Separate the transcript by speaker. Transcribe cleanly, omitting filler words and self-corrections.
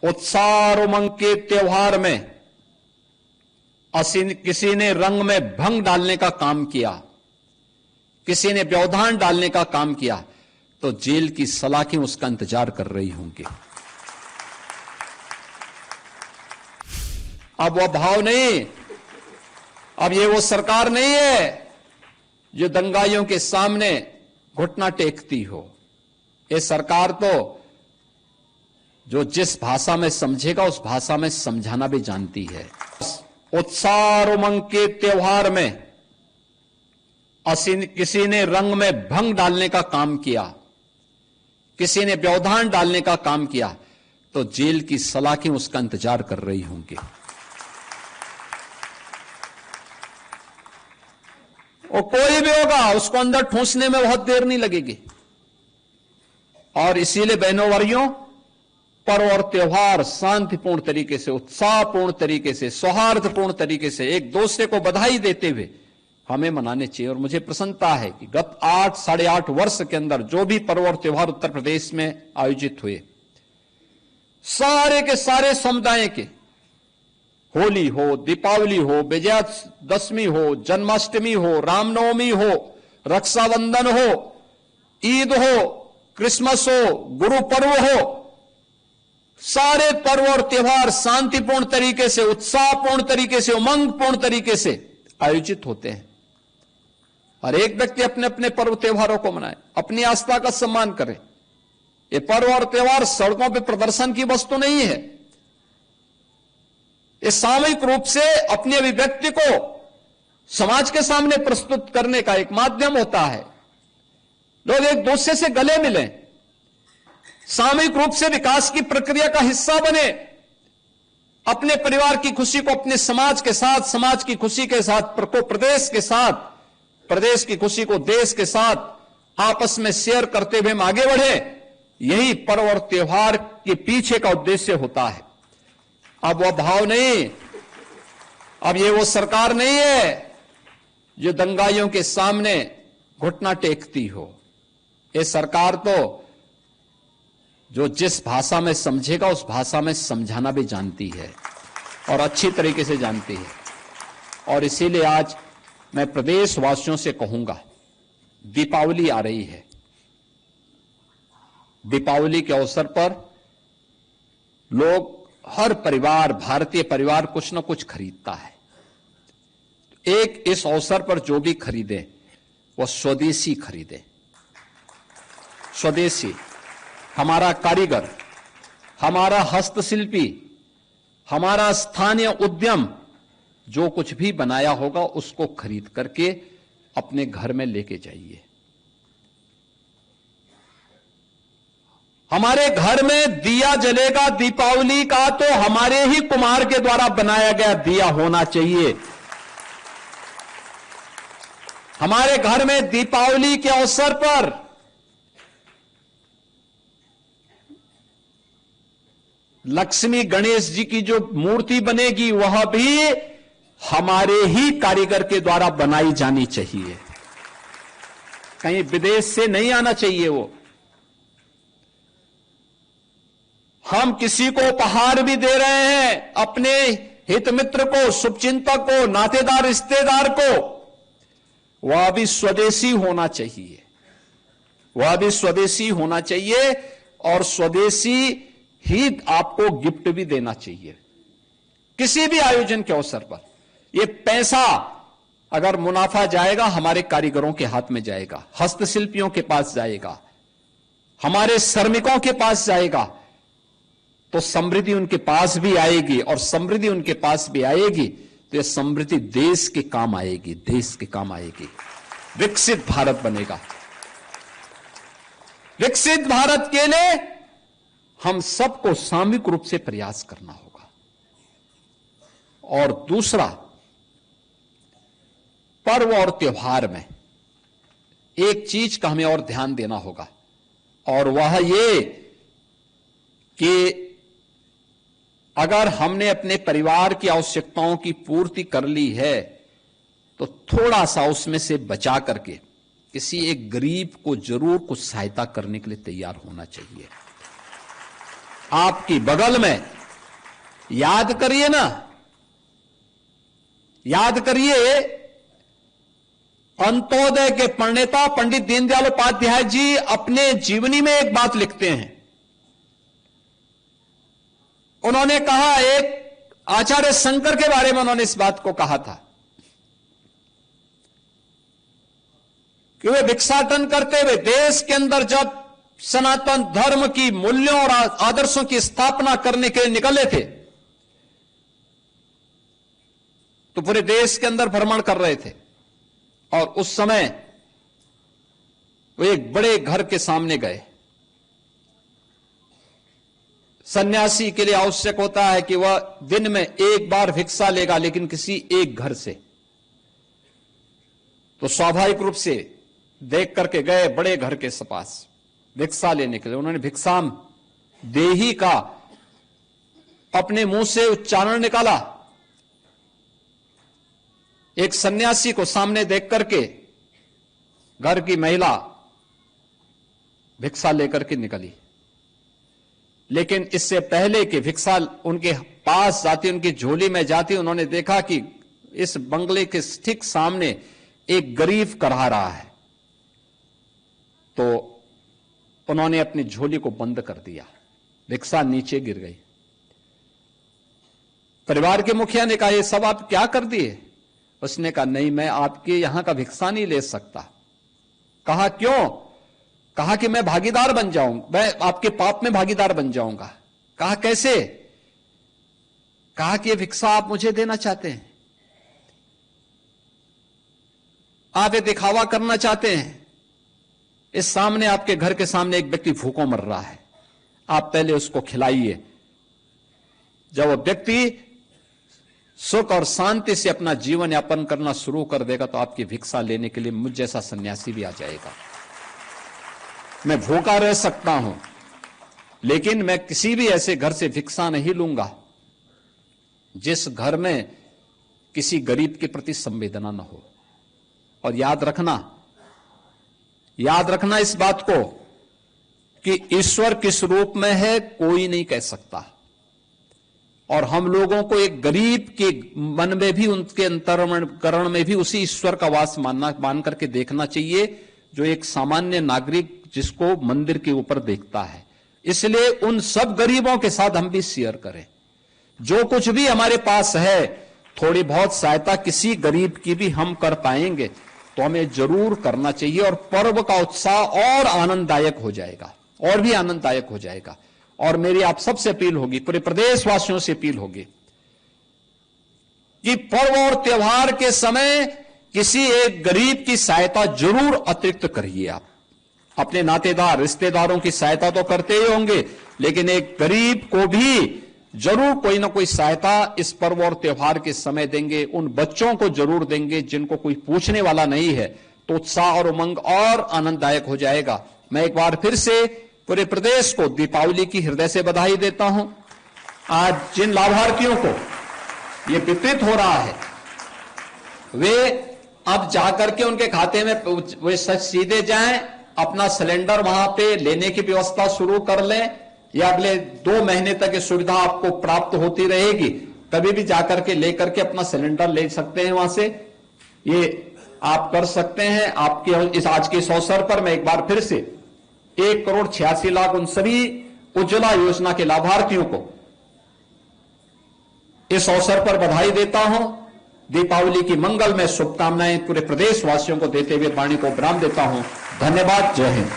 Speaker 1: उत्साह और उमंग के त्योहार में किसी ने रंग में भंग डालने का काम किया, किसी ने व्यवधान डालने का काम किया, तो जेल की सलाखें उसका इंतजार कर रही होंगी। अब वह भाव नहीं, अब ये वो सरकार नहीं है जो दंगाइयों के सामने घुटना टेकती हो। ये सरकार तो जो जिस भाषा में समझेगा उस भाषा में समझाना भी जानती है। उत्साह और उमंग के त्योहार में किसी ने रंग में भंग डालने का काम किया, किसी ने व्यवधान डालने का काम किया, तो जेल की सलाखें उसका इंतजार कर रही होंगी। और कोई भी होगा उसको अंदर ठूंसने में बहुत देर नहीं लगेगी। और इसीलिए बहनों भाइयों, पर्व और त्योहार शांतिपूर्ण तरीके से, उत्साहपूर्ण तरीके से, सौहार्दपूर्ण तरीके से एक दूसरे को बधाई देते हुए हमें मनाने चाहिए। और मुझे प्रसन्नता है कि गत 8-8.5 वर्ष के अंदर जो भी पर्व और त्योहार उत्तर प्रदेश में आयोजित हुए, सारे के सारे समुदाय के, होली हो, दीपावली हो, विजयादशमी हो, जन्माष्टमी हो, रामनवमी हो, रक्षाबंधन हो, ईद हो, क्रिसमस हो, गुरु पर्व हो, सारे पर्व और त्योहार शांतिपूर्ण तरीके से, उत्साहपूर्ण तरीके से, उमंगपूर्ण तरीके से आयोजित होते हैं। हर एक व्यक्ति अपने अपने पर्व त्योहारों को मनाए, अपनी आस्था का सम्मान करे। ये पर्व और त्योहार सड़कों पर प्रदर्शन की वस्तु नहीं है। ये सामूहिक रूप से अपनी अभिव्यक्ति को समाज के सामने प्रस्तुत करने का एक माध्यम होता है। लोग एक दूसरे से गले मिलें, सामूहिक रूप से विकास की प्रक्रिया का हिस्सा बने, अपने परिवार की खुशी को अपने समाज के साथ, समाज की खुशी के साथ प्रदेश के साथ, प्रदेश की खुशी को देश के साथ आपस में शेयर करते हुए हम आगे बढ़े। यही पर्व और त्योहार के पीछे का उद्देश्य होता है। अब वह भाव नहीं, अब ये वो सरकार नहीं है जो दंगाइयों के सामने घुटना टेकती हो। ये सरकार तो जो जिस भाषा में समझेगा उस भाषा में समझाना भी जानती है और अच्छी तरीके से जानती है। और इसीलिए आज मैं प्रदेशवासियों से कहूंगा, दीपावली आ रही है। दीपावली के अवसर पर लोग, हर परिवार, भारतीय परिवार कुछ न कुछ खरीदता है। एक इस अवसर पर जो भी खरीदे वो स्वदेशी खरीदे। स्वदेशी, हमारा कारीगर, हमारा हस्तशिल्पी, हमारा स्थानीय उद्यम जो कुछ भी बनाया होगा उसको खरीद करके अपने घर में लेके जाइए। हमारे घर में दिया जलेगा दीपावली का तो हमारे ही कुम्हार के द्वारा बनाया गया दिया होना चाहिए। हमारे घर में दीपावली के अवसर पर लक्ष्मी गणेश जी की जो मूर्ति बनेगी वह भी हमारे ही कारीगर के द्वारा बनाई जानी चाहिए, कहीं विदेश से नहीं आना चाहिए। वो हम किसी को उपहार भी दे रहे हैं, अपने हित मित्र को, शुभचिंतक को, नातेदार, रिश्तेदार को, वह भी स्वदेशी होना चाहिए, वह भी स्वदेशी होना चाहिए। और स्वदेशी ही आपको गिफ्ट भी देना चाहिए किसी भी आयोजन के अवसर पर। यह पैसा अगर मुनाफा जाएगा हमारे कारीगरों के हाथ में जाएगा, हस्तशिल्पियों के पास जाएगा, हमारे श्रमिकों के पास जाएगा, तो समृद्धि उनके पास भी आएगी। और समृद्धि उनके पास भी आएगी तो यह समृद्धि देश के काम आएगी, देश के काम आएगी। विकसित भारत बनेगा। विकसित भारत के लिए हम सबको सामूहिक रूप से प्रयास करना होगा। और दूसरा, पर्व और त्योहार में एक चीज का हमें और ध्यान देना होगा, और वह ये कि अगर हमने अपने परिवार की आवश्यकताओं की पूर्ति कर ली है तो थोड़ा सा उसमें से बचा करके किसी एक गरीब को जरूर कुछ सहायता करने के लिए तैयार होना चाहिए। आपकी बगल में, याद करिए ना, याद करिए, अंत्योदय के प्रणेता पंडित दीनदयाल उपाध्याय जी अपने जीवनी में एक बात लिखते हैं। उन्होंने कहा, एक आचार्य शंकर के बारे में उन्होंने इस बात को कहा था कि वे भिक्षाटन करते हुए देश के अंदर जब सनातन धर्म की मूल्यों और आदर्शों की स्थापना करने के लिए निकले थे तो पूरे देश के अंदर भ्रमण कर रहे थे, और उस समय वे एक बड़े घर के सामने गए। सन्यासी के लिए आवश्यक होता है कि वह दिन में एक बार भिक्षा लेगा, लेकिन किसी एक घर से। तो स्वाभाविक रूप से देख करके गए बड़े घर के पास भिक्षा लेने के लिए। उन्होंने भिक्षाम देही का अपने मुंह से उच्चारण निकाला। एक सन्यासी को सामने देख करके घर की महिला भिक्षा लेकर के निकली, लेकिन इससे पहले कि भिक्षा उनके पास जाती, उनकी झोली में जाती, उन्होंने देखा कि इस बंगले के ठीक सामने एक गरीब करहा रहा है। तो उन्होंने अपनी झोली को बंद कर दिया, भिक्षा नीचे गिर गई। परिवार के मुखिया ने कहा, ये सब आप क्या कर दिए? उसने कहा, नहीं, मैं आपके यहां का भिक्षा नहीं ले सकता। कहा, क्यों? कहा कि मैं भागीदार बन जाऊंगा, मैं आपके पाप में भागीदार बन जाऊंगा। कहा, कैसे? कहा कि ये भिक्षा आप मुझे देना चाहते हैं, आप ये दिखावा करना चाहते हैं। इस सामने आपके घर के सामने एक व्यक्ति भूखों मर रहा है, आप पहले उसको खिलाइए। जब वो व्यक्ति सुख और शांति से अपना जीवन यापन करना शुरू कर देगा तो आपकी भिक्षा लेने के लिए मुझ जैसा सन्यासी भी आ जाएगा। मैं भूखा रह सकता हूं, लेकिन मैं किसी भी ऐसे घर से भिक्षा नहीं लूंगा जिस घर में किसी गरीब के प्रति संवेदना न हो। और याद रखना इस बात को कि ईश्वर किस रूप में है कोई नहीं कह सकता, और हम लोगों को एक गरीब के मन में भी, उनके अंतःकरण में भी उसी ईश्वर का वास मान करके देखना चाहिए जो एक सामान्य नागरिक जिसको मंदिर के ऊपर देखता है। इसलिए उन सब गरीबों के साथ हम भी शेयर करें। जो कुछ भी हमारे पास है, थोड़ी बहुत सहायता किसी गरीब की भी हम कर पाएंगे तो हमें जरूर करना चाहिए, और पर्व का उत्साह और आनंददायक हो जाएगा, और भी आनंददायक हो जाएगा। और मेरी आप सबसे अपील होगी, पूरे प्रदेशवासियों से अपील होगी कि पर्व और त्योहार के समय किसी एक गरीब की सहायता जरूर अतिरिक्त करिए। आप अपने नातेदार रिश्तेदारों की सहायता तो करते ही होंगे, लेकिन एक गरीब को भी जरूर कोई ना कोई सहायता इस पर्व और त्योहार के समय देंगे। उन बच्चों को जरूर देंगे जिनको कोई पूछने वाला नहीं है, तो उत्साह और उमंग और आनंददायक हो जाएगा। मैं एक बार फिर से पूरे प्रदेश को दीपावली की हृदय से बधाई देता हूं। आज जिन लाभार्थियों को ये वितरित हो रहा है, वे अब जाकर के उनके खाते में वे सीधे जाएं, अपना सिलेंडर वहां पे लेने की व्यवस्था शुरू कर लें, या अगले 2 महीने तक ये सुविधा आपको प्राप्त होती रहेगी। कभी भी जाकर के लेकर के अपना सिलेंडर ले सकते हैं वहां से, ये आप कर सकते हैं। आपके इस आज के इस अवसर पर मैं एक बार फिर से 1,86,00,000 उन सभी उज्ज्वला योजना के लाभार्थियों को इस अवसर पर बधाई देता हूं। दीपावली की मंगलमय शुभकामनाएं पूरे प्रदेशवासियों को देते हुए वाणी को विराम देता हूं। धन्यवाद। जय हिंद।